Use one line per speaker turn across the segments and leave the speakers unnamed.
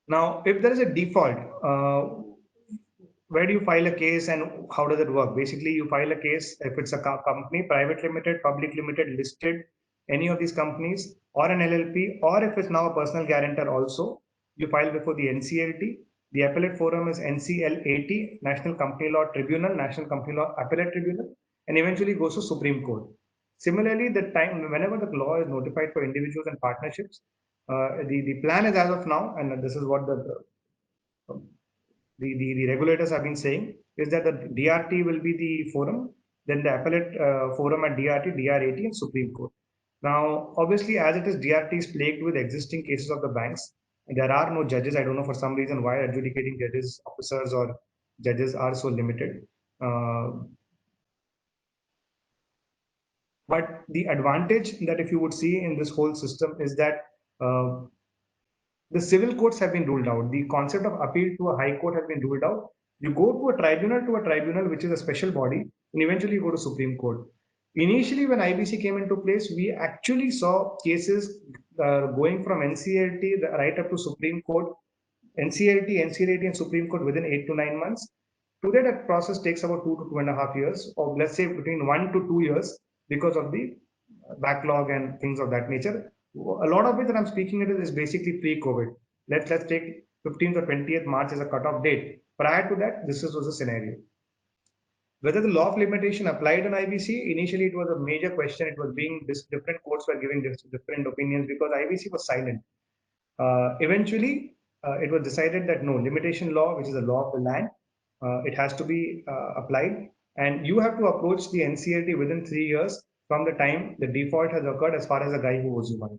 Now, if there is a default, where do you file a case and how does it work? Basically, you file a case if it's a company, private limited, public limited, listed, any of these companies, or an LLP, or if it's now a personal guarantor also, you file before the NCLT. The appellate forum is NCLAT, National Company Law Tribunal, National Company Law Appellate Tribunal, and eventually goes to Supreme Court. Similarly, the time whenever the law is notified for individuals and partnerships, the plan is as of now, and this is what the regulators have been saying, is that the DRT will be the forum, then the appellate forum at DRT, DRAT, and Supreme Court. Now, obviously, as it is, DRT is plagued with existing cases of the banks. There are no judges. I don't know for some reason why adjudicating judges, officers, or judges are so limited. But the advantage that if you would see in this whole system is that the civil courts have been ruled out. The concept of appeal to a high court has been ruled out. You go to a tribunal, which is a special body, and eventually you go to Supreme Court. Initially, when IBC came into place, we actually saw cases going from NCLT right up to Supreme Court, NCLT, NCLAT, and Supreme Court within 8 to 9 months. Today, that process takes about 2 to 2.5 years, or let's say between 1 to 2 years, because of the backlog and things of that nature. A lot of it that I'm speaking it is basically pre-COVID. Let's take 15th or 20th March as a cutoff date. Prior to that, this was a scenario. Whether the law of limitation applied in IBC, initially it was a major question. It was being different courts were giving different opinions because IBC was silent. Eventually, it was decided that no, limitation law, which is the law of the land, it has to be applied, and you have to approach the NCLT within 3 years from the time the default has occurred as far as the guy who owes you money.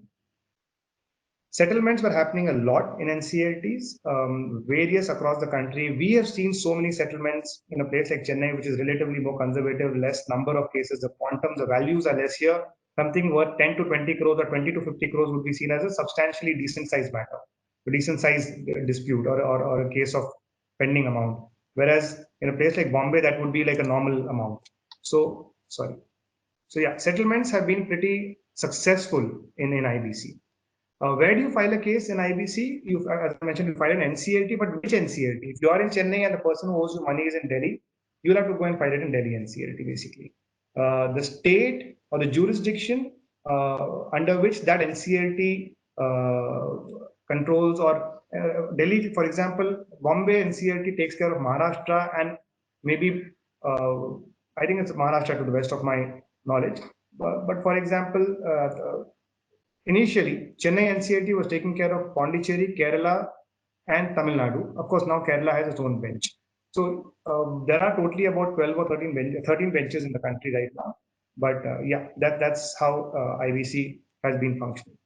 Settlements were happening a lot in NCLTs, various across the country. We have seen so many settlements in a place like Chennai, which is relatively more conservative, less number of cases, the quantum, the values are less here. Something worth 10 to 20 crores or 20 to 50 crores would be seen as a substantially decent sized matter, a decent sized dispute or a case of pending amount. Whereas in a place like Bombay, that would be like a normal amount. So, sorry. So yeah, settlements have been pretty successful in IBC. Where do you file a case in IBC? As I mentioned, you file an NCLT, but which NCLT? If you are in Chennai and the person who owes you money is in Delhi, you'll have to go and file it in Delhi NCLT, basically. The state or the jurisdiction under which that NCLT controls, or Delhi, for example, Bombay NCLT takes care of Maharashtra and maybe, I think it's Maharashtra to the best of my knowledge. But for example, initially, Chennai NCLT was taking care of Pondicherry, Kerala, and Tamil Nadu. Of course, now Kerala has its own bench. So there are totally about 12 or 13 benches in the country right now. But yeah, that's how IBC has been functioning.